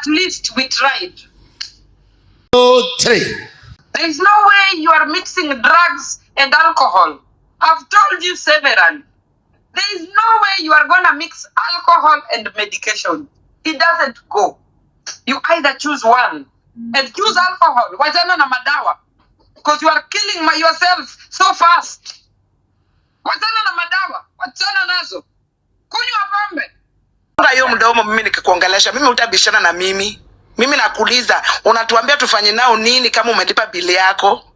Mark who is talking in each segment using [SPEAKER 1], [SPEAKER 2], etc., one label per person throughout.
[SPEAKER 1] at least we tried.
[SPEAKER 2] 3.
[SPEAKER 1] There is no way you are mixing drugs and alcohol. I've told you several. There is no way you are going to mix alcohol and medication. It doesn't go. You either choose one and choose alcohol. Wachana na madawa. Because you are killing yourself so fast. Wachana na madawa. Wachana nazo. Kunywa pombe.
[SPEAKER 3] Hiyo mdomo mimi nikikuongelesha, mimi utabishana na mimi. Mimi nakuuliza, unatuambia tufanye nao nini kama umelipa bili yako?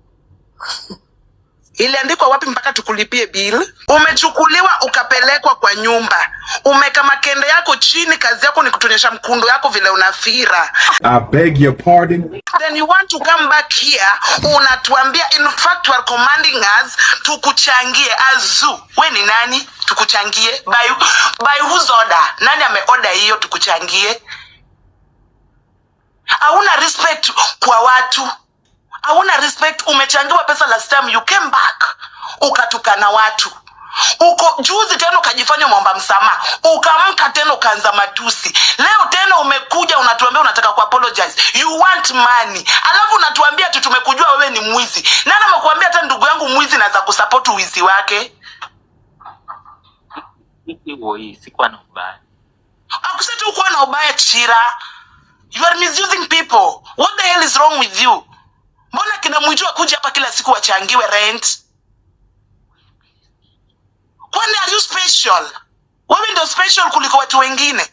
[SPEAKER 3] Iliandikwa wapi mpaka tukulipie bill? Umechukuliwa ukapelekwa kwa nyumba. Umeka makende yako chini, kazi yako ni kutuonyesha mkundo yako vile unafira.
[SPEAKER 2] I beg your pardon.
[SPEAKER 3] Then you want to come back here, unatuambia in fact you are commanding us tukuchangie azu. We ni nani? Tukuchangie? By whose order? Nani ameorder hiyo tukuchangie? Hauna respect kwa watu. Hauna respect. Umechangiwa pesa last time you came back. Ukatukana watu. Uko juzi tena ukajifanya mwomba msamaha. Ukamka tena ukaanza matusi. Leo tena umekuja unatuambia unataka ku apologize. You want money. Alafu unatuambia tu tumekujua wewe ni mwizi. Nani amekuambia hata ndugu yangu mwizi naweza kusupport uwizi wake?
[SPEAKER 4] Hii sikuwa na ubaya.
[SPEAKER 3] Akusema uko na ubaya Chira. You are misusing people. What the hell is wrong with you? Mbona kina mwijua kuja hapa kila siku wachangiwe rent? Kwani are you special? Wewe ndio special kuliko watu wengine.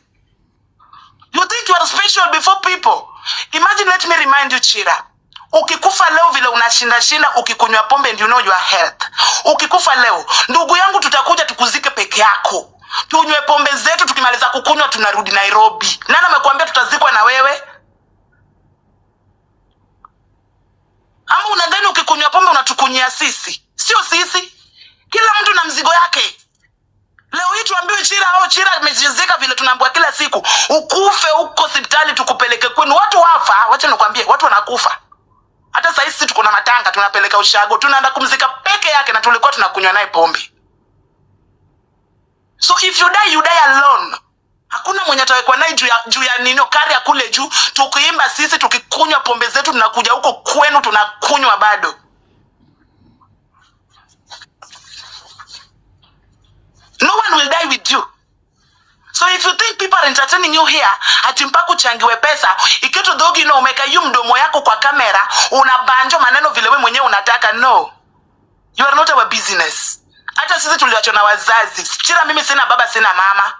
[SPEAKER 3] You think you are special before people? Imagine, let me remind you Chira. Ukikufa leo vile unashinda ukikunywa pombe and you know your health. Ukikufa leo, ndugu yangu tutakuja tukuzike peke yako. Tunywe pombe zetu, tukimaliza kukunywa tunarudi Nairobi. Nani amekuambia tutazikwa na wewe? Ama unadhani ukikunywa pombe unatukunyia sisi? Sio sisi. Kila mtu na mzigo yake. Leo hii tuambiwe Chira amejezeka vile tunaambiwa kila siku. Ukufe huko hospitali tukupeleke kwenu. Watu wafa, wacha nikwambie, watu wanakufa. Hata sasa sisi tuko na matanga tunapeleka ushago, tunaenda kumzika peke yake na tulikuwa tunakunywa naye pombe. So if you die alone. Hakuna mwenye atawekwa naye juu ya nino kari ya kule juu, tukiimba sisi tukikunywa pombe zetu tunakuja huko kwenu tunakunywa bado. No one will die with you. So if you think people are entertaining you here, ati mpaka uchangiwe pesa, ikitu dogi no umeka yu mdomo yako kwa kamera, unabanjo maneno vile we mwenyewe unataka, no. You are not our business. Hata sisi tuliachwa na wazazi. Chira mimi sina baba sina mama.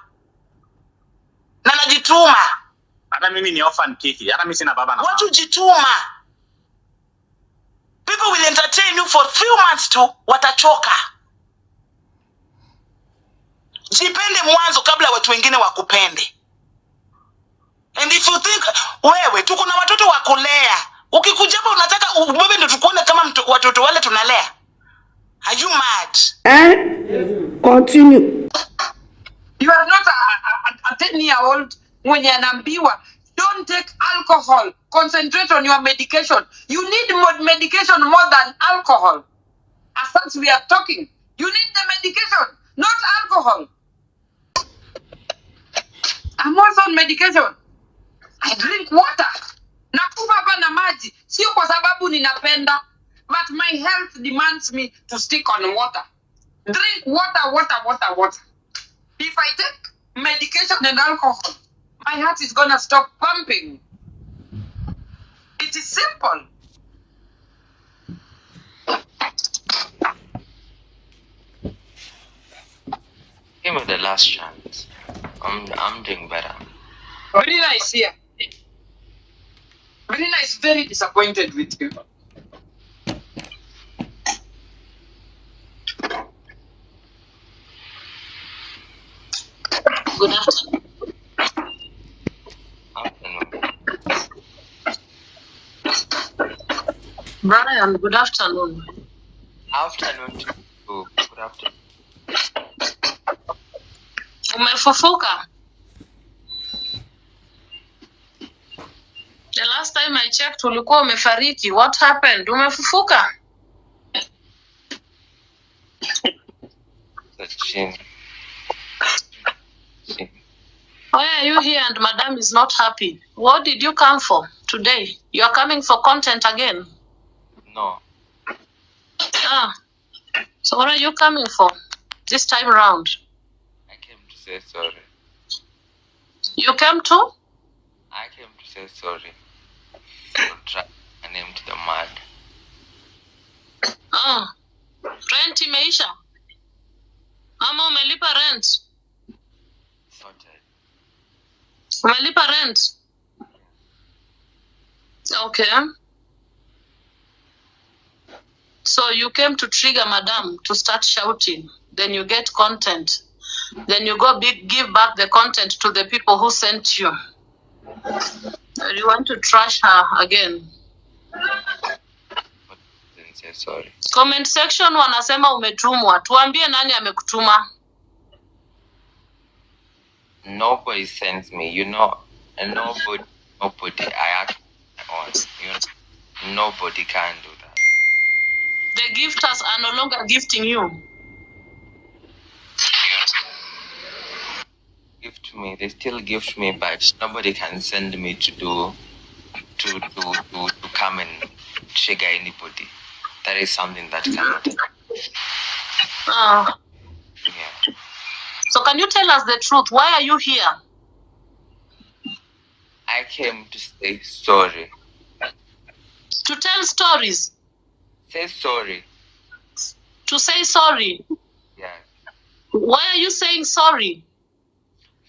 [SPEAKER 3] Na najituma.
[SPEAKER 4] Hata mimi ni orphan kiki. Hata mimi sina baba na mama.
[SPEAKER 3] Watu jituma. People will entertain you for 3 months tu, watachoka. Jipende mwanzo kabla watu wengine wakupende. And if you think wewe tuko na watoto wa kulea, ukikuja hapa unataka ubebe ndio tukuone kama watoto wale tunalea. Are you mad?
[SPEAKER 1] Continue. You are not a 10-year-old mwenye anaambiwa don't take alcohol, concentrate on your medication. You need more medication more than alcohol. As such we are talking. You need the medication, not alcohol. I'm also on medication. I drink water. Nakufa hapa na maji. Sio kwa sababu ninapenda. But my health demands me to stick on water. Drink water. If I take medication and alcohol, my heart is gonna stop pumping. It is simple.
[SPEAKER 4] Give me the last chance. I'm doing better.
[SPEAKER 1] Very nice here. Very nice. Very disappointed with you. Good afternoon. Brian, good afternoon.
[SPEAKER 4] Afternoon. Good afternoon.
[SPEAKER 1] Umefufuka? The last time I checked ulikuwa umefariki. What happened? Umefufuka?
[SPEAKER 4] The chin.
[SPEAKER 1] Why are you here?
[SPEAKER 5] here and Madam is not happy. What did you come for today? You are coming for content again?
[SPEAKER 4] No.
[SPEAKER 5] Ah, so what are you coming for this time around?
[SPEAKER 4] I came to say sorry.
[SPEAKER 5] You came to?
[SPEAKER 4] I came to say sorry for dragging my name to the mud.
[SPEAKER 5] Ah, rent imeisha? Ama umelipa rent?
[SPEAKER 4] Sorted.
[SPEAKER 5] Umelipa rent? Okay. So you came to trigger Madam to start shouting. Then you get content. Then you go give back the content to the people who sent you. You want to trash her again.
[SPEAKER 4] But didn't say sorry.
[SPEAKER 5] Comment section wanasema umetumwa. Tuambie nani amekutuma.
[SPEAKER 4] Nobody sends me, you know, and nobody I act on. You know, nobody can do that.
[SPEAKER 5] The gifters are no longer gifting you.
[SPEAKER 4] Gift me, they still gift me, but nobody can send me to come and trigger anybody. That is something that cannot. Yeah.
[SPEAKER 5] So can you tell us the truth? Why are you here?
[SPEAKER 4] I came to say sorry.
[SPEAKER 5] To tell stories.
[SPEAKER 4] Say sorry.
[SPEAKER 5] To say sorry.
[SPEAKER 4] Yeah.
[SPEAKER 5] Why are you saying sorry?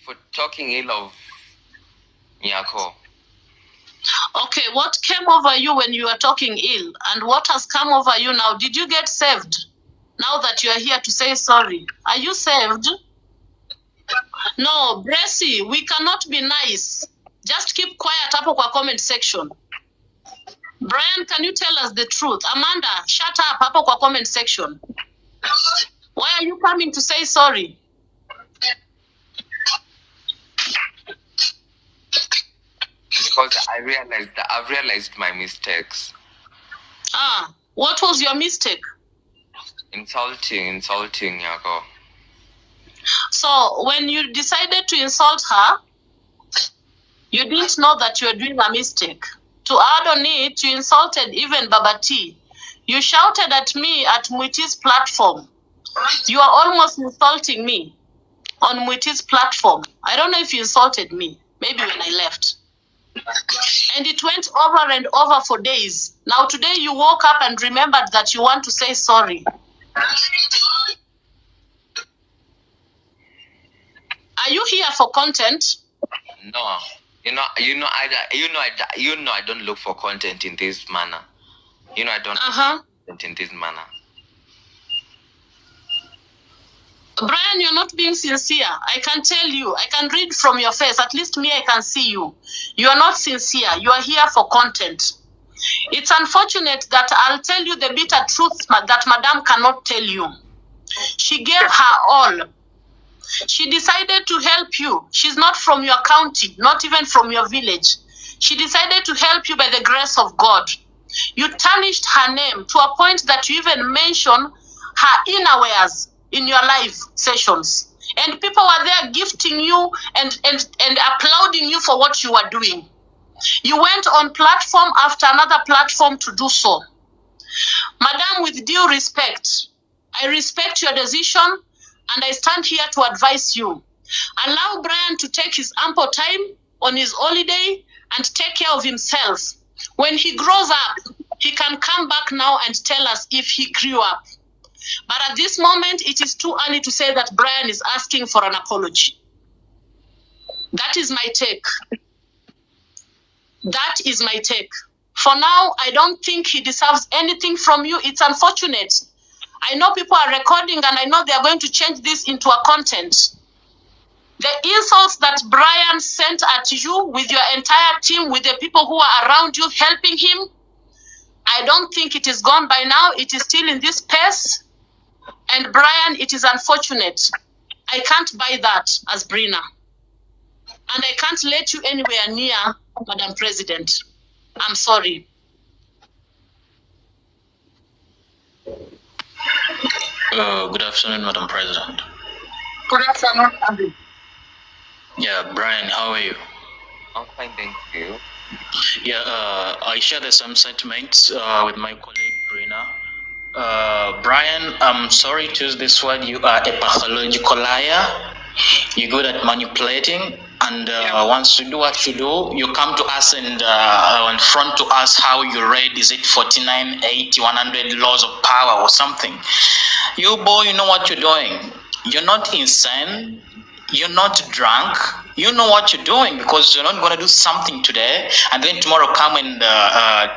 [SPEAKER 4] For talking ill of Nyako.
[SPEAKER 5] Okay, what came over you when you were talking ill? And what has come over you now? Did you get saved? Now that you are here to say sorry. Are you saved? No, Bressy, we cannot be nice. Just keep quiet hapo kwa comment section. Brian, can you tell us the truth? Amanda, shut up hapo kwa comment section. Why are you coming to say sorry?
[SPEAKER 4] Because I've realized my mistakes.
[SPEAKER 5] Ah, what was your mistake?
[SPEAKER 4] Insulting Nyako.
[SPEAKER 5] So when you decided to insult her, you didn't know that you were doing a mistake. To add on it, you insulted even Baba T. You shouted at me at Muiti's platform. You are almost insulting me on Muiti's platform. I don't know if you insulted me. Maybe when I left. And it went over and over for days. Now today you woke up and remembered that you want to say sorry. Are you here for content?
[SPEAKER 4] No. I don't look for content in this manner. I don't look for content in this manner.
[SPEAKER 5] Brian, you're not being sincere. I can tell you. I can read from your face. At least me, I can see you. You are not sincere. You are here for content. It's unfortunate that I'll tell you the bitter truth that Madame cannot tell you. She gave her all. She decided to help you. She's not from your county, not even from your village. She decided to help you by the grace of God. You tarnished her name to a point that you even mention her innerwears in your live sessions. And people were there gifting you and applauding you for what you were doing. You went on platform after another platform to do so. Madam, with due respect, I respect your decision and I stand here to advise you. Allow Brian to take his ample time on his holiday and take care of himself. When he grows up, he can come back now and tell us if he grew up. But at this moment, it is too early to say that Brian is asking for an apology. That is my take. That is my take. For now, I don't think he deserves anything from you. It's unfortunate. I know people are recording and I know they are going to change this into a content. The insults that Brian sent at you with your entire team, with the people who are around you helping him, I don't think it is gone by now. It is still in this space. And Brian, it is unfortunate. I can't buy that as Brina. And I can't let you anywhere near Madam President. I'm sorry.
[SPEAKER 6] Good afternoon, Madam President.
[SPEAKER 1] Good afternoon, Abby.
[SPEAKER 6] Yeah, Brian, how are you?
[SPEAKER 4] I'm fine, thank you.
[SPEAKER 6] Yeah, I share the same sentiments with my colleague Brina. Brian, I'm sorry to use this word. You are a pathological liar. You're good at manipulating, and once you do what you do, you come to us and in front to us how you read, is it 49, 80, 100 laws of power or something. You boy, you know what you're doing. You're not insane. You're not drunk. You know what you're doing, because you're not going to do something today and then tomorrow come and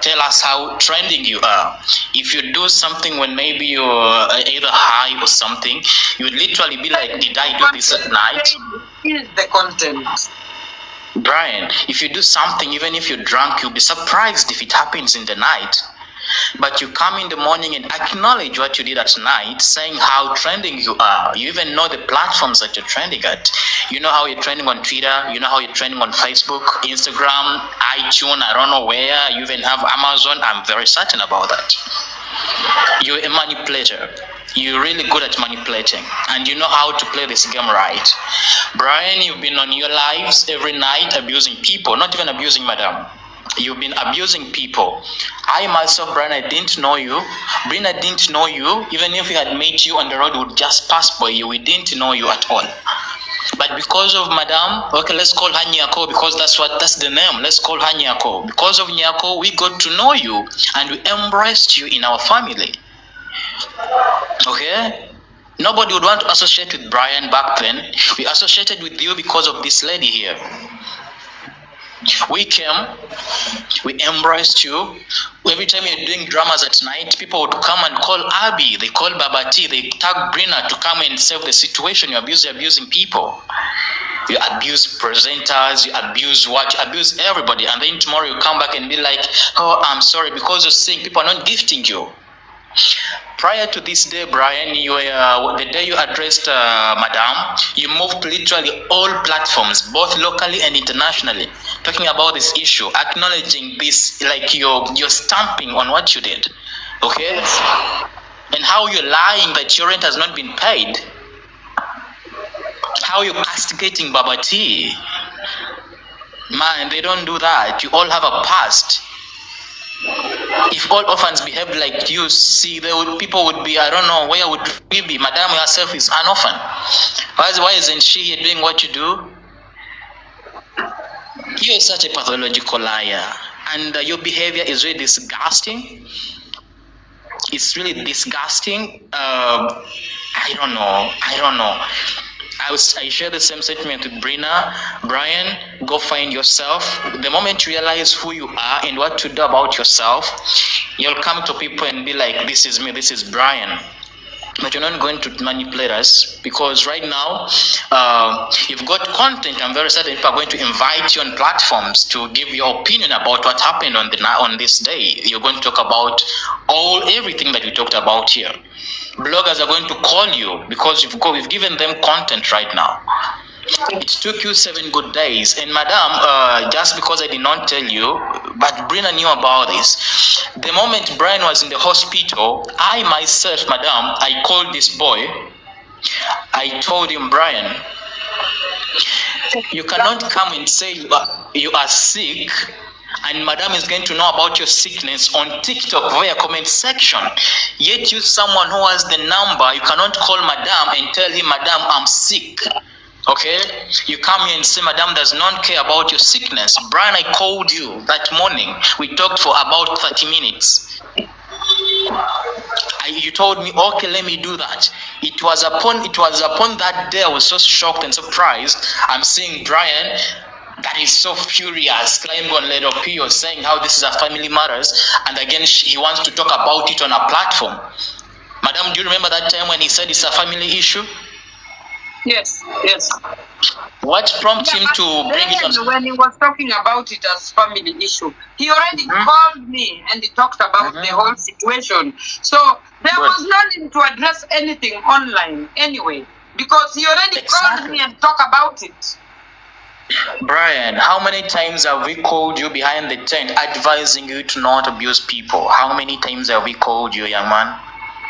[SPEAKER 6] tell us how trending you are. If you do something when maybe you're either high or something, you would literally be like, did I do this at night?
[SPEAKER 1] Is the content.
[SPEAKER 6] Brian, if you do something, even if you're drunk, you'll be surprised if it happens in the night. But you come in the morning and acknowledge what you did at night, saying how trending you are. You even know the platforms that you're trending at. You know how you're trending on Twitter. You know how you're trending on Facebook, Instagram, iTunes, I don't know where. You even have Amazon. I'm very certain about that. You're a manipulator. You're really good at manipulating, and you know how to play this game right. Brian, you've been on your lives every night abusing people, not even abusing Madam. You've been abusing people. I myself, Brian, I didn't know you. Brina didn't know you. Even if we had met you on the road, we would just pass by you. We didn't know you at all. But because of Madam, okay, let's call her Nyako, because that's the name. Let's call her Nyako. Because of Nyako, we got to know you and we embraced you in our family. Okay? Nobody would want to associate with Brian back then. We associated with you because of this lady here. We came, we embraced you. Every time you're doing dramas at night, people would come and call Abby, they call Babati, they tag Brina to come and save the situation. You're abusing people. You abuse presenters, you abuse everybody. And then tomorrow you come back and be like, oh, I'm sorry, because you're saying people are not gifting you. Prior to this day, Brian, you were, the day you addressed Madam, you moved literally all platforms, both locally and internationally, talking about this issue, acknowledging this, like you're stamping on what you did, okay? And how you're lying that your rent has not been paid. How you're castigating Baba T. Man, they don't do that. You all have a past. If all orphans behaved like you, see, people would be, I don't know, where would we be? Madam herself is an orphan. Why isn't she here doing what you do? You are such a pathological liar, and your behavior is really disgusting. It's really disgusting. I don't know. I share the same sentiment with Brina. Brian, go find yourself. The moment you realize who you are and what to do about yourself, you'll come to people and be like, this is me, this is Brian. But you're not going to manipulate us, because right now, you've got content. I'm very certain people are going to invite you on platforms to give your opinion about what happened on this day. You're going to talk about everything that we talked about here. Bloggers are going to call you because we've given them content right now. It took you 7 good days, and Madam, just because I did not tell you, but Brina knew about this. The moment Brian was in the hospital, I myself, Madam, I called this boy. I told him, Brian, you cannot come and say you are sick, and Madam is going to know about your sickness on TikTok via comment section. Yet you, someone who has the number, you cannot call Madam and tell him, Madam, I'm sick. Okay, you come here and say Madam does not care about your sickness. Brian, I called you that morning. We talked for about 30 minutes. You told me, okay, let me do that. It was upon that day I was so shocked and surprised. I'm seeing Brian that is so furious, climbing on Ledo Pio, saying how this is a family matters, and again he wants to talk about it on a platform. Madam, do you remember that time when he said it's a family issue?
[SPEAKER 1] Yes.
[SPEAKER 6] What prompted him to bring it on?
[SPEAKER 1] When he was talking about it as family issue, he already called me and he talked about the whole situation. So there was no need to address anything online anyway, because he already called me and talked about it.
[SPEAKER 6] Brian, how many times have we called you behind the tent advising you to not abuse people? How many times have we called you, young man?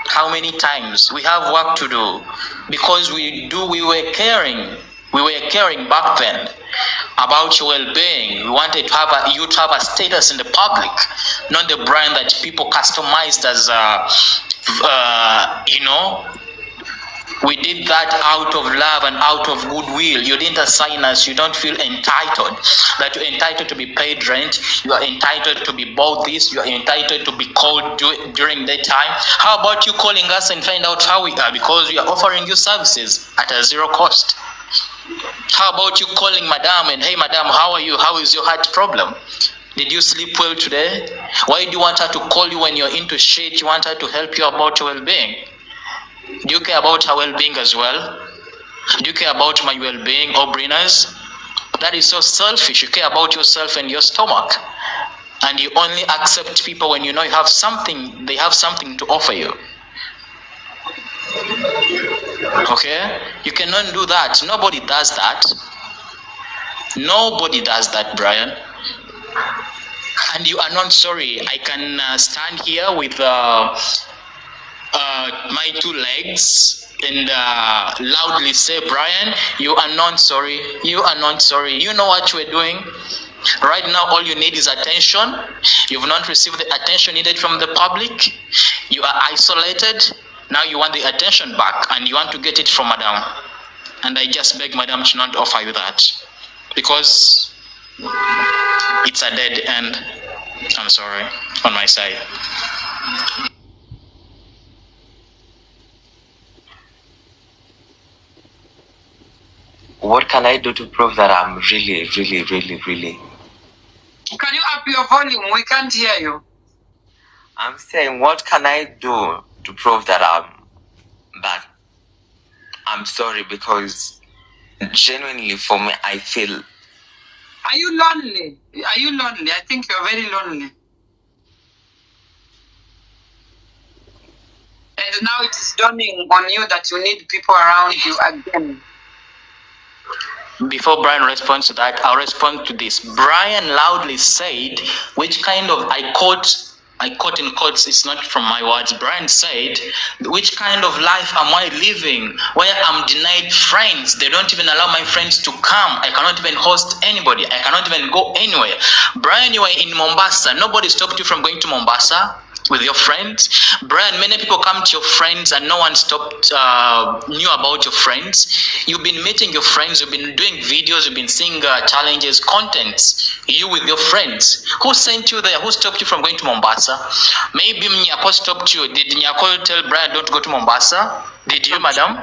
[SPEAKER 6] How many times? We have work to do, because we were caring. We were caring back then about your well-being. We wanted to have you to have a status in the public, not the brand that people customized as, we did that out of love and out of goodwill. You didn't assign us. You don't feel entitled. That you're entitled to be paid rent. You are entitled to be bought this. You are entitled to be called during that time. How about you calling us and find out how we are? Because we are offering you services at a zero cost. How about you calling madam and, hey madam, how are you? How is your heart problem? Did you sleep well today? Why do you want her to call you when you're into shit? You want her to help you about your well-being? Do you care about her well-being as well? Do you care about my well-being, Obrinas? That is so selfish. You care about yourself and your stomach. And you only accept people when you know you have something, they have something to offer you. Okay? You cannot do that. Nobody does that. Nobody does that, Brian. And you are not sorry. I can stand here with my two legs and loudly say, Brian, you are not sorry. You are not sorry. You know what you are doing. Right now, all you need is attention. You've not received the attention needed from the public. You are isolated. Now you want the attention back, and you want to get it from madam. And I just beg madam to not offer you that, because it's a dead end. I'm sorry, on my side.
[SPEAKER 4] What can I do to prove that I'm really?
[SPEAKER 1] Can you up your volume? We can't hear you.
[SPEAKER 4] I'm saying, what can I do to prove that I'm sorry? Because genuinely for me, I feel.
[SPEAKER 1] Are you lonely? Are you lonely? I think you're very lonely. And now it's dawning on you that you need people around you again.
[SPEAKER 6] Before Brian responds to that, I'll respond to this. Brian loudly said, which kind of, I quote in quotes, it's not from my words. Brian said, which kind of life am I living where I'm denied friends? They don't even allow my friends to come. I cannot even host anybody. I cannot even go anywhere. Brian, you are in Mombasa. Nobody stopped you from going to Mombasa with your friends. Brian, many people come to your friends and no one knew about your friends. You've been meeting your friends, you've been doing videos, you've been seeing challenges, contents, you with your friends. Who sent you there? Who stopped you from going to Mombasa? Maybe Nyako stopped you. Did Nyako tell Brian don't go to Mombasa? Did you, madam?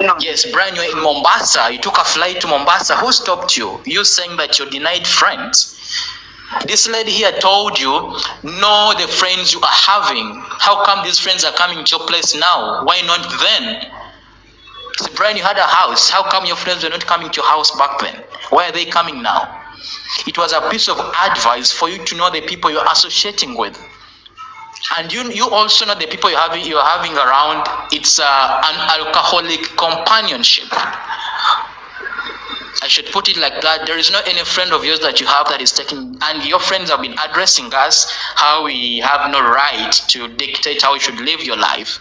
[SPEAKER 1] No.
[SPEAKER 6] Yes, Brian, you're in Mombasa. You took a flight to Mombasa. Who stopped you? You saying that you're denied friends. This lady here told you, know the friends you are having. How come these friends are coming to your place now? Why not then? So Brian, you had a house. How come your friends were not coming to your house back then? Why are they coming now? It was a piece of advice for you to know the people you're associating with. And you also know the people you're having around. It's an alcoholic companionship. I should put it like that. There is not any friend of yours that you have that is taking, and your friends have been addressing us how we have no right to dictate how you should live your life.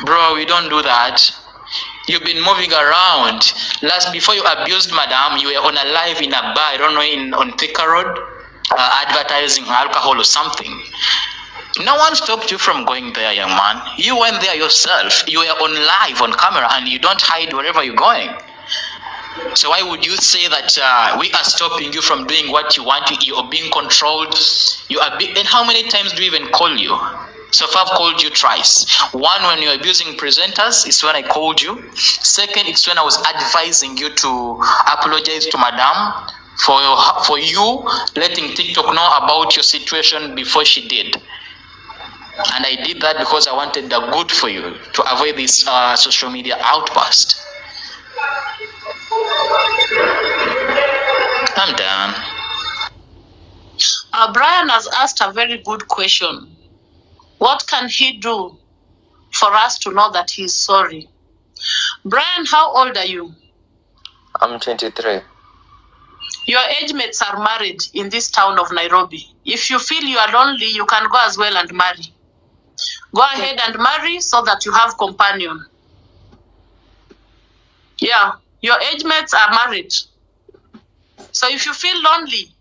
[SPEAKER 6] Bro, we don't do that. You've been moving around. Before you abused madam, you were on a live in a bar, I don't know, on Thika Road, advertising alcohol or something. No one stopped you from going there, young man. You went there yourself. You were on live, on camera, and you don't hide wherever you're going. So why would you say that we are stopping you from doing what you want? You are being controlled. And how many times do we even call you? So far I've called you twice. One, when you're abusing presenters, is when I called you. Second, it's when I was advising you to apologize to madam for you letting TikTok know about your situation before she did. And I did that because I wanted the good for you, to avoid this social media outburst. I'm done.
[SPEAKER 5] Brian has asked a very good question. What can he do for us to know that he's sorry? Brian, how old are you?
[SPEAKER 4] I'm 23.
[SPEAKER 5] Your age mates are married in this town of Nairobi. If you feel you are lonely, you can go as well and marry. Go ahead and marry so that you have companion. Yeah. Your age mates are married. So if you feel lonely,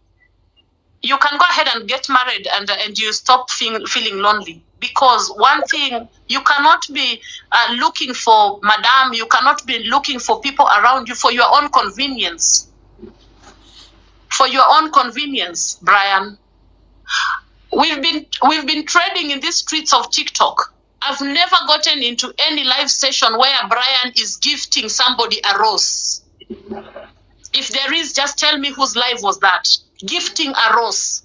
[SPEAKER 5] you can go ahead and get married and you stop feeling lonely. Because one thing, you cannot be looking for madam, you cannot be looking for people around you for your own convenience. For your own convenience, Brian. We've been trading in these streets of TikTok. I've never gotten into any live session where Brian is gifting somebody a rose. If there is, just tell me whose live was that. Gifting a rose.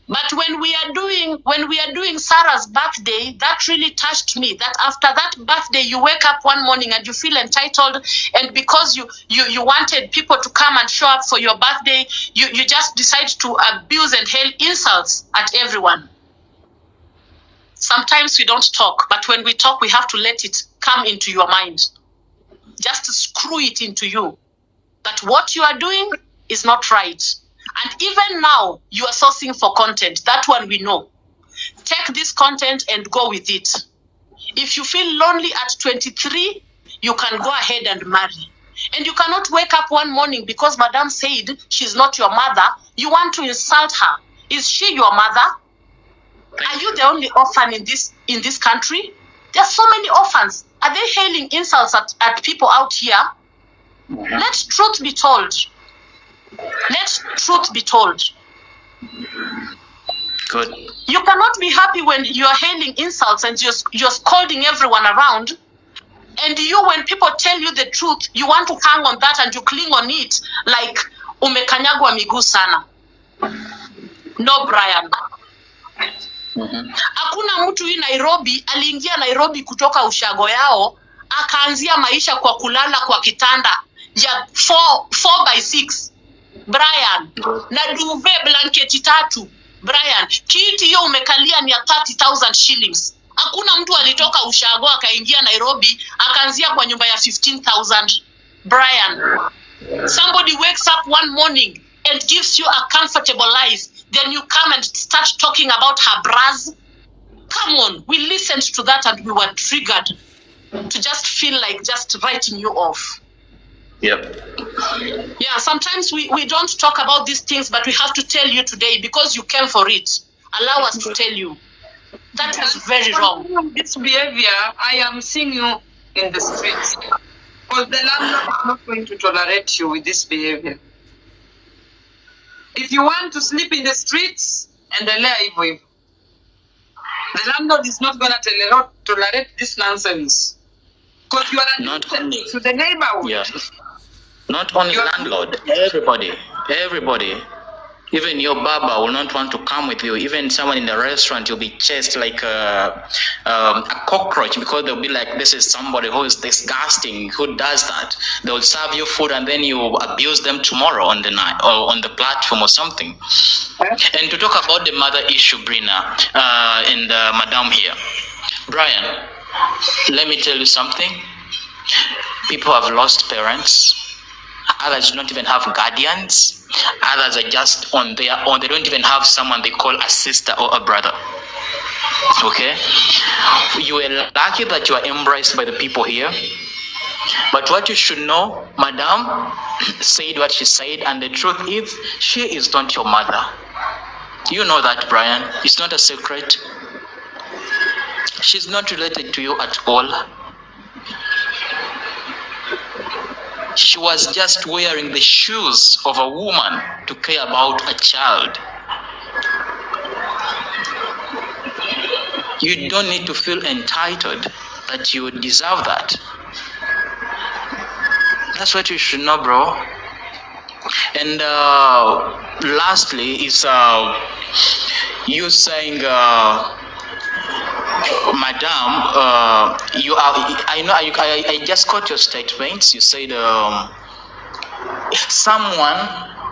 [SPEAKER 5] But when we are doing Sarah's birthday, that really touched me. That after that birthday, you wake up one morning and you feel entitled, and because you wanted people to come and show up for your birthday, you just decide to abuse and hail insults at everyone. Sometimes we don't talk, but when we talk, we have to let it come into your mind. Just to screw it into you that what you are doing is not right. And even now, you are sourcing for content. That one we know. Take this content and go with it. If you feel lonely at 23, you can go ahead and marry. And you cannot wake up one morning because Madame said she's not your mother. You want to insult her. Is she your mother? Are you the only orphan in this country? There are so many orphans. Are they hailing insults at people out here? Let truth be told. Let truth be told.
[SPEAKER 6] Good.
[SPEAKER 5] You cannot be happy when you are hailing insults and you're scolding everyone around. And you, when people tell you the truth, you want to hang on that and you cling on it like umekanyagwa miguu sana. No, Brian. Hakuna mtu hii Nairobi aliingia Nairobi kutoka ushago yao akaanzia maisha kwa kulala kwa kitanda ya 4x6. Brian, na duve blanketi 3. Brian, kiti hiyo umekalia ni ya 30,000 shillings. Hakuna mtu alitoka ushago akaingia Nairobi akaanzia kwa nyumba ya 15,000. Brian, somebody wakes up one morning and gives you a comfortable life, then you come and start talking about her bras. Come on, we listened to that and we were triggered to just feel like just writing you off.
[SPEAKER 6] Yep.
[SPEAKER 5] Yeah, sometimes we don't talk about these things, but we have to tell you today because you came for it. Allow us to tell you. That was very wrong.
[SPEAKER 1] This behavior, I am seeing you in the streets. Because the landlord is not going to tolerate you with this behavior. If you want to sleep in the streets, and the landlord is not going to tolerate this nonsense. Because you are a nuisance to the neighborhood.
[SPEAKER 6] Yeah. Not only landlord, everybody. Even your barber will not want to come with you. Even someone in the restaurant, you'll be chased like a cockroach because they'll be like, this is somebody who is disgusting. Who does that? They'll serve you food and then you abuse them tomorrow on the night or on the platform or something. And to talk about the mother issue, Brina, and Madame here. Brian, let me tell you something. People have lost parents. Others don't even have guardians. Others are just on their own. They don't even have someone they call a sister or a brother. Okay? You are lucky that you are embraced by the people here. But what you should know, Madame said what she said, and the truth is, she is not your mother. You know that, Brian. It's not a secret. She's not related to you at all. She was just wearing the shoes of a woman to care about a child. You don't need to feel entitled that you deserve that. That's what you should know, bro. And lastly is you saying, Madam, you are. I know. I just caught your statements. You said someone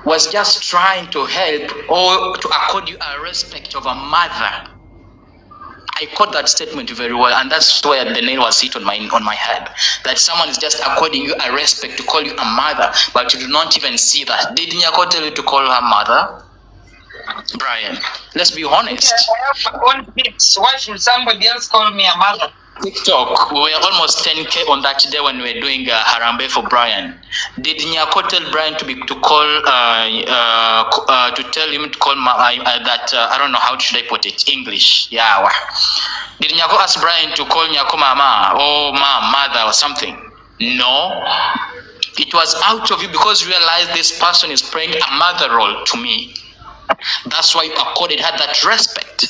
[SPEAKER 6] was just trying to help or to accord you a respect of a mother. I caught that statement very well, and that's where the nail was hit on my head. That someone is just according you a respect to call you a mother, but you do not even see that. Did Nyako tell you to call her mother? Brian, let's be honest.
[SPEAKER 1] I have my own kids. Why should somebody else call me a mother?
[SPEAKER 6] TikTok, we were almost 10K on that day when we were doing Harambe for Brian. Did Nyako tell Brian to tell him to call that, I don't know how should I put it, English. Yeah. Did Nyako ask Brian to call Nyako mama or mother or something? No. It was out of you because you realized this person is playing a mother role to me. That's why you accorded her that respect.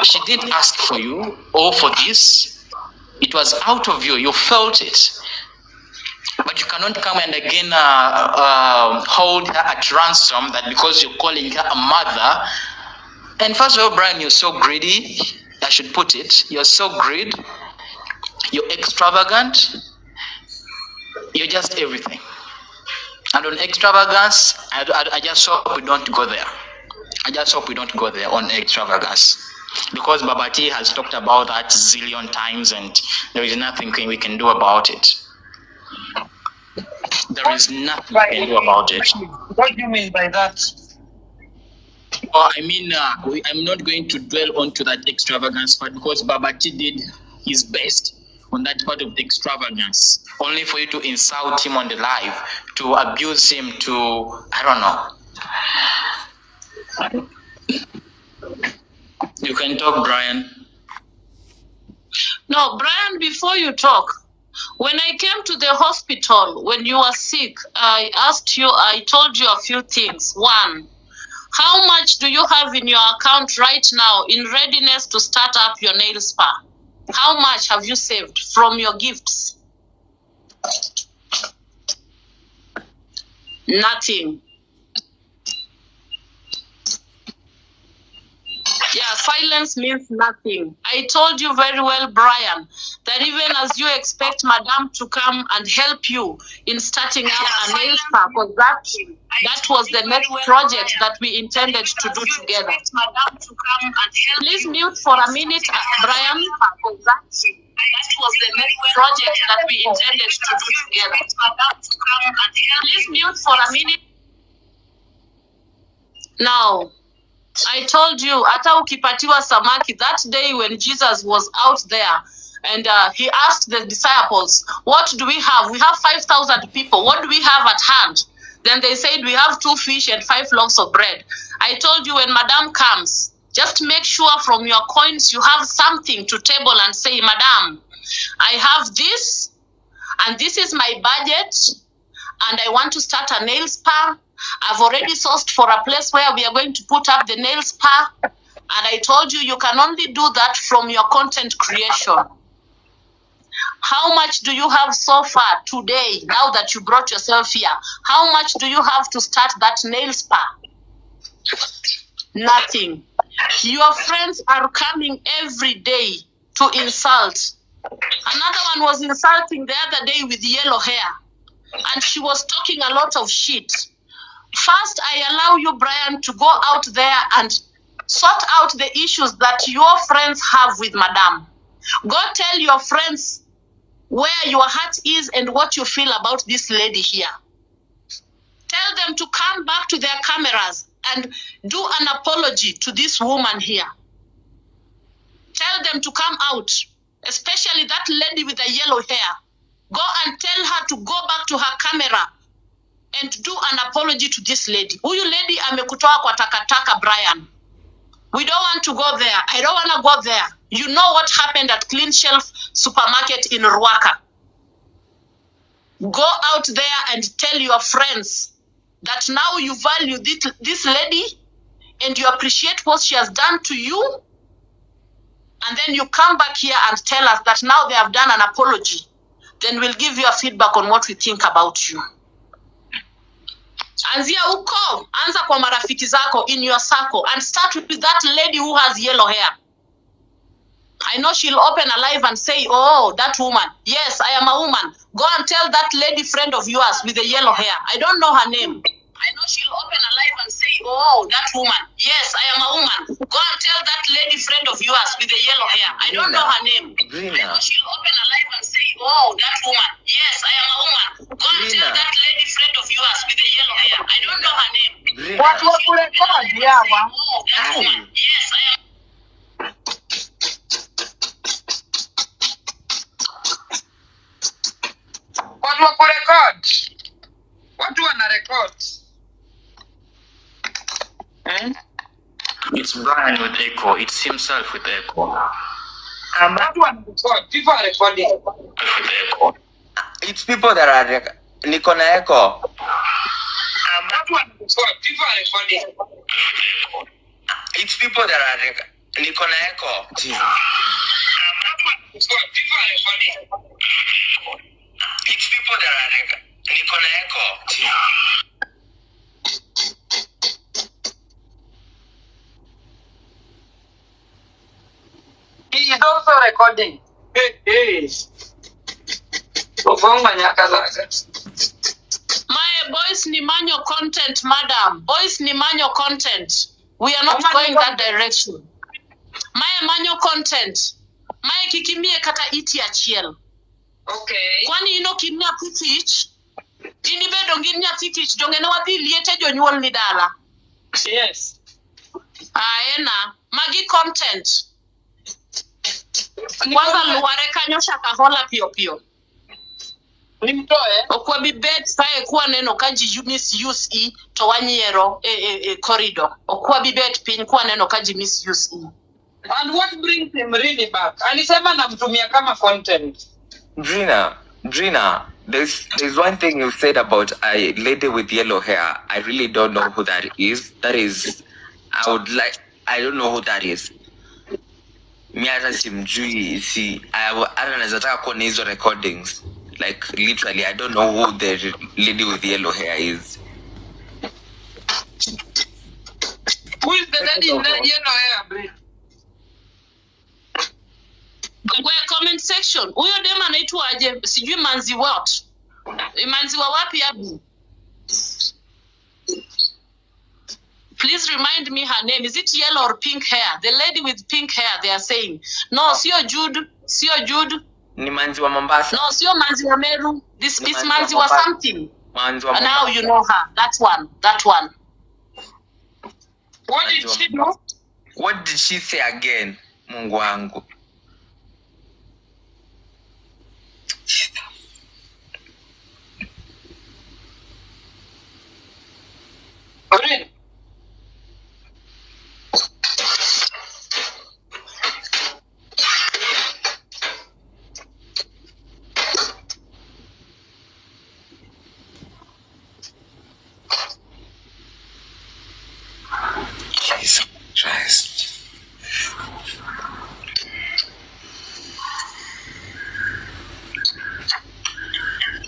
[SPEAKER 6] She didn't ask for you or for this. It was out of you. You felt it. But you cannot come and again hold her at ransom that because you're calling her a mother. And first of all, Brian, you're so greedy. I should put it. You're so greedy. You're extravagant. You're just everything. And on extravagance, I just hope we don't go there. I just hope we don't go there on extravagance. Because Babati has talked about that zillion times and there is nothing we can do about it. There is nothing we can do about it.
[SPEAKER 1] What do you mean by that?
[SPEAKER 6] Well, I mean, I'm not going to dwell onto that extravagance part because Babati did his best on that part of the extravagance, only for you to insult him on the live, to abuse him, to, I don't know. You can talk, Brian.
[SPEAKER 5] No, Brian, before you talk, when I came to the hospital, when you were sick, I told you a few things. One, how much do you have in your account right now in readiness to start up your nail spa? How much have you saved from your gifts? Nothing. Yeah, silence means nothing. I told you very well, Brian, that even as you expect Madame to come and help you in starting up a nail spa, because that was the next project that we intended to do together. Please mute for a minute, Brian. That was the next project that we intended to do together. Please mute for a minute. Now, I told you, hata ukipatiwa samaki, that day when Jesus was out there and he asked the disciples, what do we have? We have 5,000 people. What do we have at hand? Then they said, we have 2 fish and 5 loaves of bread. I told you, when Madame comes, just make sure from your coins you have something to table and say, Madame, I have this, and this is my budget, and I want to start a nail spa. I've already sourced for a place where we are going to put up the nail spa. And I told you, you can only do that from your content creation. How much do you have so far today, now that you brought yourself here? How much do you have to start that nail spa? Nothing. Your friends are coming every day to insult. Another one was insulting the other day with yellow hair. And she was talking a lot of shit. First, I allow you, Brian, to go out there and sort out the issues that your friends have with Madame. Go tell your friends where your heart is and what you feel about this lady here. Tell them to come back to their cameras and do an apology to this woman here. Tell them to come out, especially that lady with the yellow hair. Go and tell her to go back to her camera and do an apology to this lady. Huyu lady amekutoa kwa takataka, Brian. We don't want to go there. I don't want to go there. You know what happened at Clean Shelf Supermarket in Ruaka. Go out there and tell your friends that now you value this lady and you appreciate what she has done to you. And then you come back here and tell us that now they have done an apology. Then we'll give you a feedback on what we think about you. Anzia huko, anza kwa marafiki zako in your circle and start with that lady who has yellow hair. I know she'll open a live and say, oh, that woman. Yes, I am a woman. Go and tell that lady friend of yours with the yellow hair. I don't know her name. I know she'll open a live and say, oh, that woman. Yes, I am a woman. Go and tell that lady friend of yours with the yellow hair. I don't know her name. I know she'll open a live and say, oh, that woman. Yes, I am a woman. Go and tell that lady friend of yours with the yellow hair. I don't know her name.
[SPEAKER 1] What will record? Yeah,
[SPEAKER 5] oh, that woman. Yes, I am.
[SPEAKER 1] watu wa kurecord. Watu wana record.
[SPEAKER 6] It's Brian with echo. It's himself with echo.
[SPEAKER 1] Watu wana record. People are recording.
[SPEAKER 6] With echo.
[SPEAKER 4] It's people that are niko na echo.
[SPEAKER 1] Watu wana record. People are recording.
[SPEAKER 4] It's people that are niko na echo.
[SPEAKER 1] Watu wana record. People are recording.
[SPEAKER 4] It's people that are niko na echo.
[SPEAKER 1] He is also recording. Hey.
[SPEAKER 5] My boys ni manyo content, madam. Boys ni manyo content. We are not going that direction. My manyo content. My kikimie kata iti ya chiel.
[SPEAKER 1] Okay.
[SPEAKER 5] Kwani ino kimia pitich. Ini bedo ngimia pitich. Jongene wati liete jonyuol ni dala.
[SPEAKER 1] Yes.
[SPEAKER 5] Aena. Magi content. Kwanza luare kanyosha kahola pio pio.
[SPEAKER 1] Nimtoe.
[SPEAKER 5] Okwa bi bet sae kuwa neno kaji misuse I to wanyiero corridor. Okwa bi bet pin kuwa neno kaji misuse I.
[SPEAKER 1] And what brings him really back? Alisema namtumia kama content.
[SPEAKER 4] Drina, there's one thing you said about a lady with yellow hair. I really don't know who that is. I don't know who that is. Miata simjui, see, I don't know kuona hizo recordings. Like, literally, I don't know who the lady with yellow hair is.
[SPEAKER 1] Who is the lady in the yellow hair, bro?
[SPEAKER 5] Kwa comment section, huyo dema anaitwa aje? Sijui manzi what? Manzi wa wapi abu? Please remind me her name. Is it yellow or pink hair? The lady with pink hair, they are saying. No, sio Jude.
[SPEAKER 4] Ni manzi wa Mombasa.
[SPEAKER 5] No, sio manzi wa Meru. This manzi wa something.
[SPEAKER 4] Manzi wa
[SPEAKER 5] And now you know her. That one.
[SPEAKER 1] What did she do?
[SPEAKER 4] What did she say again? Mungu wangu.
[SPEAKER 1] Really?
[SPEAKER 4] Jesus Christ.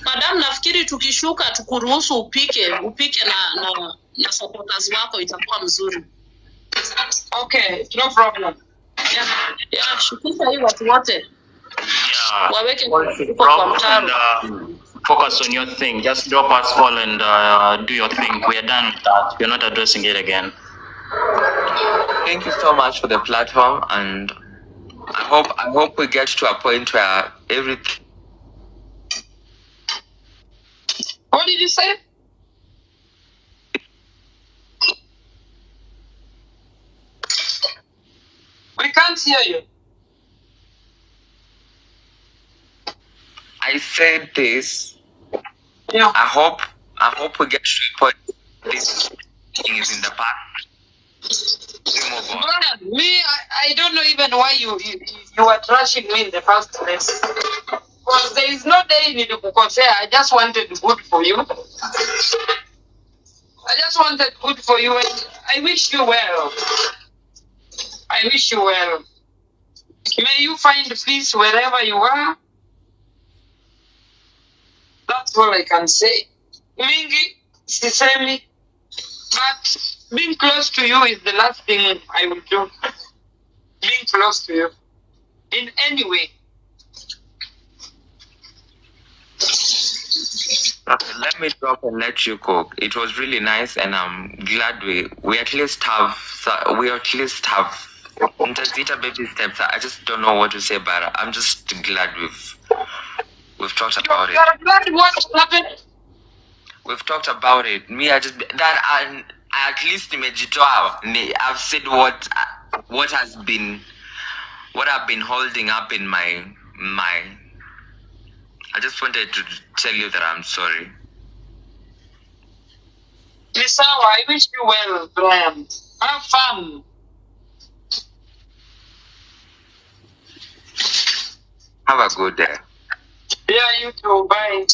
[SPEAKER 5] Madam, nafikiri tukishuka tukuruhusu upike na supporters wako itakuwa mzuri.
[SPEAKER 1] Okay, no problem.
[SPEAKER 5] Yeah, shukisha hii watu wote.
[SPEAKER 6] Yeah.
[SPEAKER 5] Waweke
[SPEAKER 6] Drop
[SPEAKER 5] kwa mtaro.
[SPEAKER 6] and focus on your thing. Just drop us all and do your thing. We are done with that. We're not addressing it again.
[SPEAKER 4] Thank you so much for the platform, and I hope we get to a point where everything.
[SPEAKER 1] What did you say? We can't hear you.
[SPEAKER 4] I said this.
[SPEAKER 1] Yeah.
[SPEAKER 4] I hope we get to a point where this thing is in the past. We move on.
[SPEAKER 1] Brian, I don't know even why you were trashing me in the first place. Because there is no day in Nidukukosea. I just wanted good for you. And I wish you well. May you find peace wherever you are. That's all I can say. Mingi, sisemi. But being close to you is the last thing I will do. Being close to you. In any way.
[SPEAKER 4] Okay, let me drop and let you cook. It was really nice, and I'm glad we at least have Ntazita baby steps. I just don't know what to say, but I'm just glad we've talked about it.
[SPEAKER 1] You're glad what happened?
[SPEAKER 4] We've talked about it. Me, I at least nimejitoa. I've said what I've been holding up in my I just wanted to tell you that I'm sorry.
[SPEAKER 1] Misawa, I wish you well, Brian. Have fun.
[SPEAKER 4] Have a good day.
[SPEAKER 1] Yeah, you too. Bye.